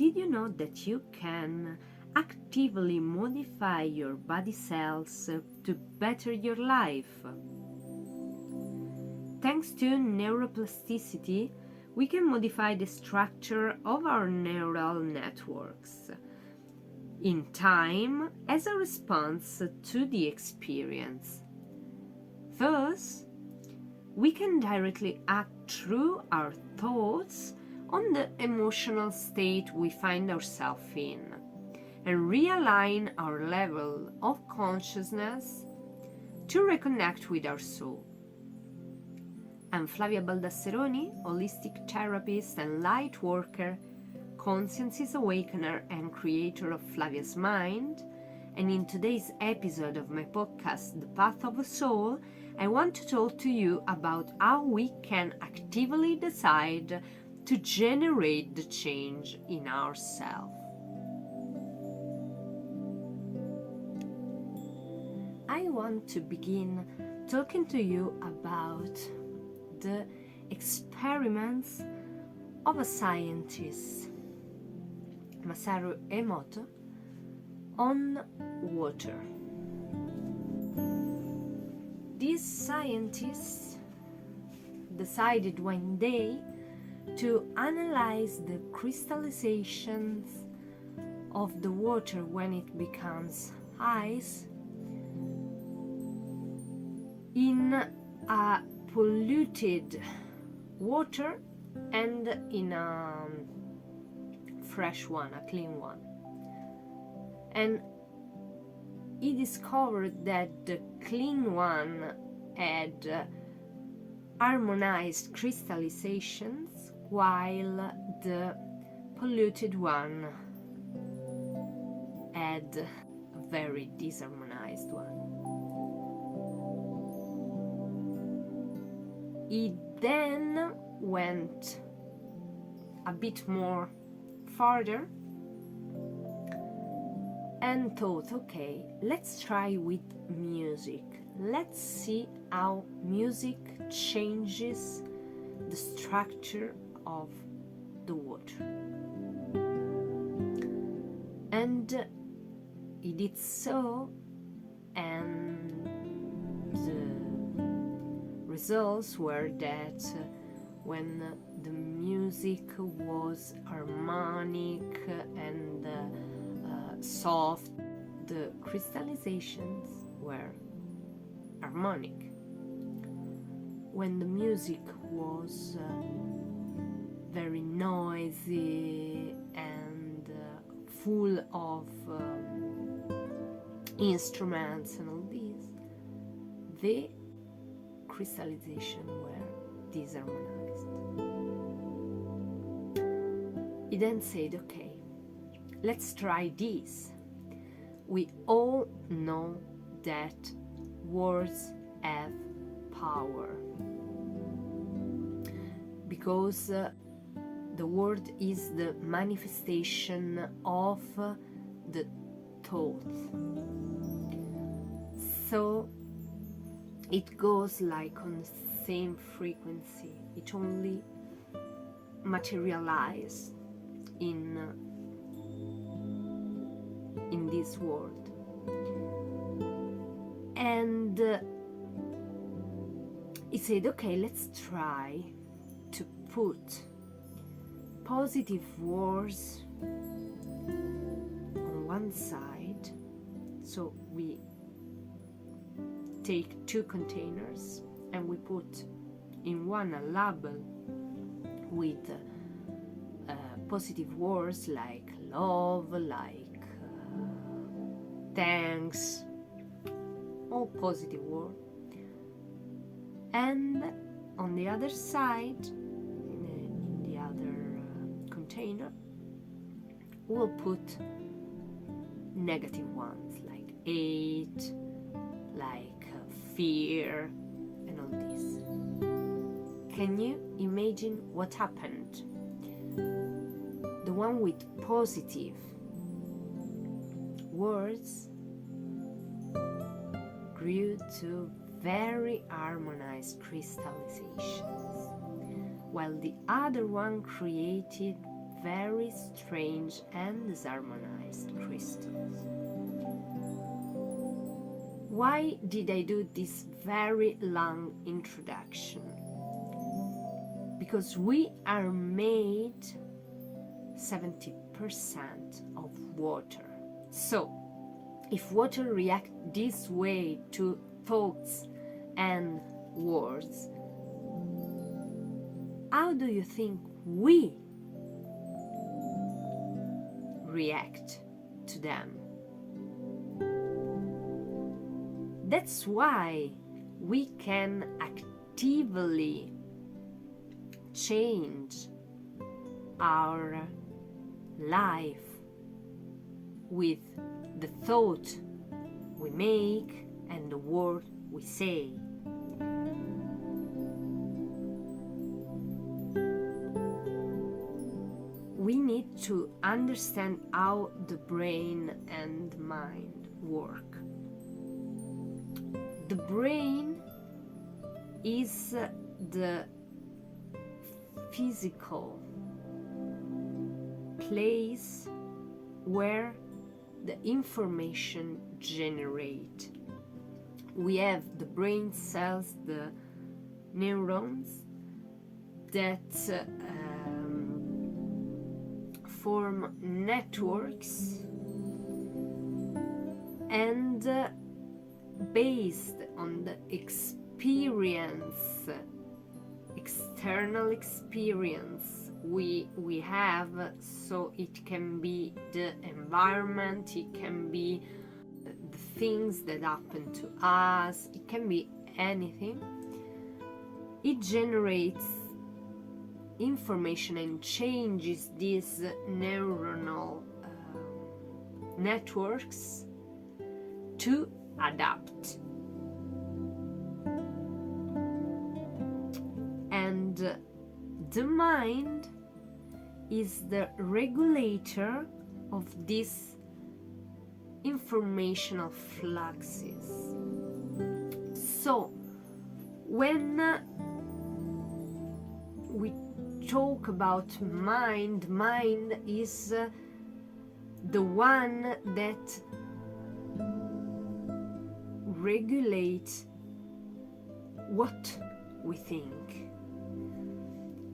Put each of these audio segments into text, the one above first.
Did you know that you can actively modify your body cells to better your life? Thanks to neuroplasticity, we can modify the structure of our neural networks in time as a response to the experience. Thus, we can directly act through our thoughts on the emotional state we find ourselves in and realign our level of consciousness to reconnect with our soul. I'm Flavia Baldasseroni, holistic therapist and light worker, consciousness awakener and creator of Flavia's Mind, and in today's episode of my podcast, The Path of a Soul, I want to talk to you about how we can actively decide to generate the change in ourselves. I want to begin talking to you about the experiments of a scientist, Masaru Emoto, on water. These scientists decided one day to analyze the crystallizations of the water when it becomes ice in a polluted water and in a fresh one, a clean one. And he discovered that the clean one had harmonized crystallizations while the polluted one had a very disharmonized one. He then went a bit more farther and thought, okay, let's try with music. Let's see how music changes the structure of the water. And he did so, and the results were that when the music was harmonic and soft, the crystallizations were harmonic. When the music was very noisy and full of instruments and all these, the crystallization were disharmonized. He then said, okay, let's try this. We all know that words have power because the word is the manifestation of the thoughts. So it goes like on the same frequency. It only materializes in this world. And he said, okay, let's try to put positive words on one side. So we take two containers and we put in one a label with positive words like love, like thanks, all positive words. And on the other side, in the other container, we'll put negative ones like hate, like fear, and all this. Can you imagine what happened? The one with positive words grew to very harmonized crystallizations, while the other one created very strange and disharmonized crystals. Why did I do this very long introduction? Because we are made 70% of water. So, if water reacts this way to thoughts and words, how do you think we react to them? That's why we can actively change our life with the thought we make and the word we say. We need to understand how the brain and mind work. The brain is the physical place where the information generate. We have the brain cells, the neurons, that form networks, and based on the experience, external experience we have, so it can be the environment, it can be the things that happen to us, it can be anything. It generates information and changes these neuronal networks to adapt. And the mind is the regulator of these informational fluxes. So when we talk about mind is the one that regulates what we think,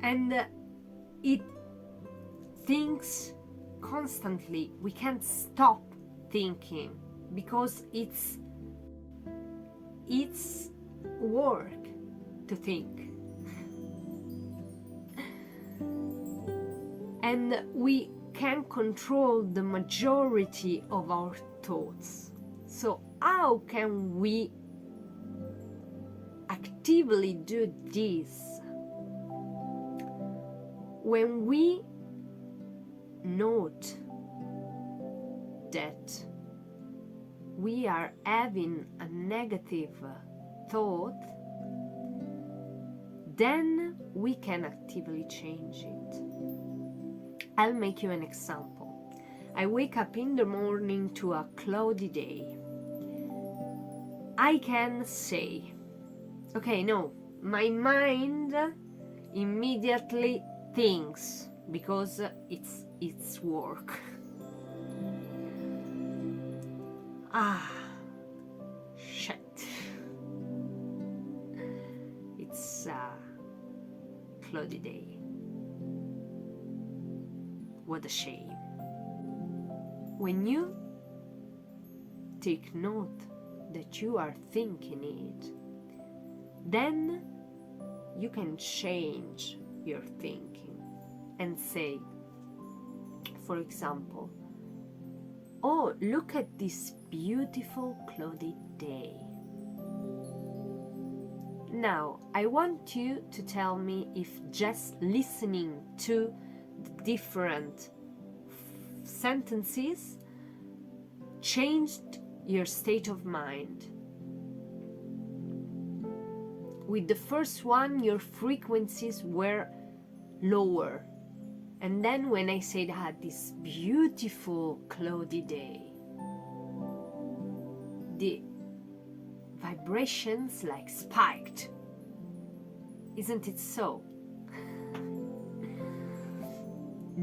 and it thinks constantly. We can't stop thinking because it's work to think. And we can control the majority of our thoughts. So how can we actively do this? When we note that we are having a negative thought, then we can actively change it. I'll make you an example. I wake up in the morning to a cloudy day. I can say, okay, no, my mind immediately thinks, because it's work. Shit. It's a cloudy day. What a shame. When you take note that you are thinking it, then you can change your thinking and say, for example, oh, look at this beautiful cloudy day. Now, I want you to tell me if just listening to the different sentences changed your state of mind. With the first one, your frequencies were lower. And then when I said I had this beautiful cloudy day, the vibrations like spiked. Isn't it so?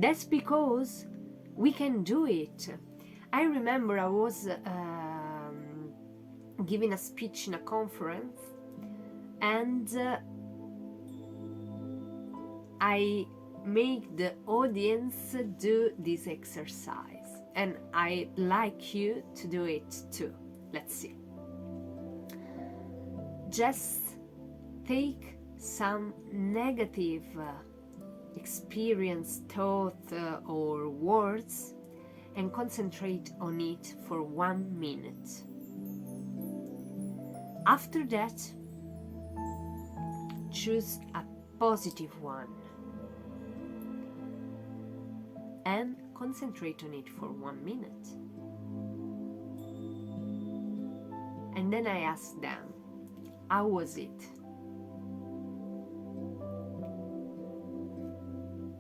That's because we can do it. I remember I was giving a speech in a conference, and I make the audience do this exercise, and I'd like you to do it too. Let's see. Just take some negative experience, thought, or words and concentrate on it for 1 minute. After that, choose a positive one and concentrate on it for 1 minute. And then I ask them, how was it?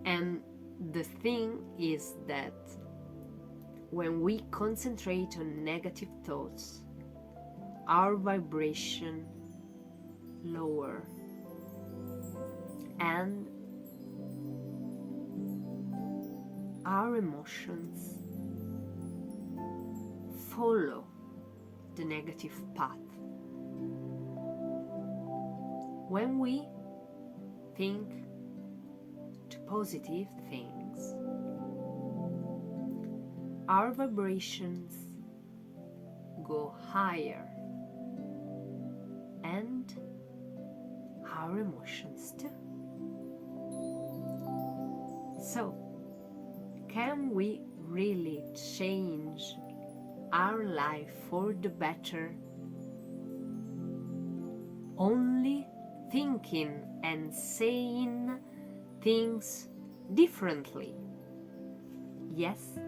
And the thing is that when we concentrate on negative thoughts, our vibration lower, and our emotions follow the negative path. When we think to positive things, our vibrations go higher, and our emotions too. So, can we really change our life for the better only thinking and saying things differently? Yes,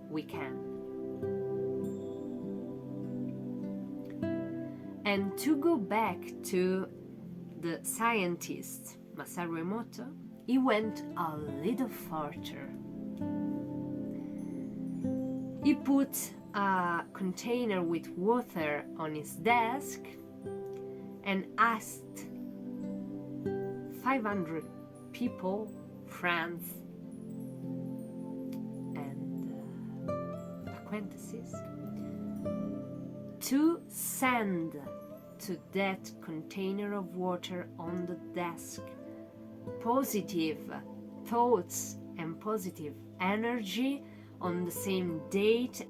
we can. And to go back to the scientist Masaru Emoto, he went a little further. He put a container with water on his desk and asked 500 people, friends, and acquaintances to send to that container of water on the desk positive thoughts and positive energy on the same date.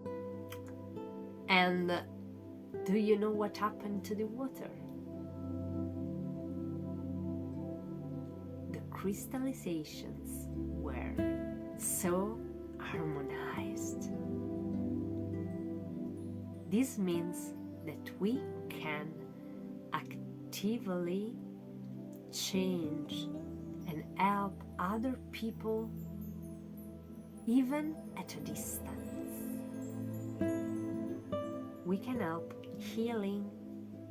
And do you know what happened to the water? The crystallizations were so harmonized. This means that we can actively change and help other people even at a distance. We can help healing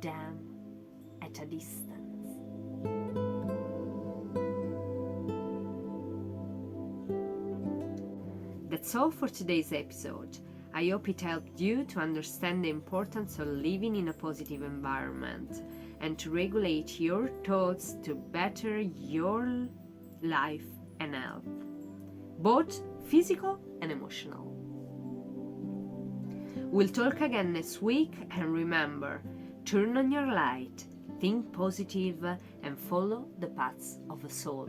them at a distance. That's all for today's episode. I hope it helped you to understand the importance of living in a positive environment and to regulate your thoughts to better your life and health, both physical and emotional. We'll talk again next week, and remember, turn on your light, think positive, and follow the paths of the soul.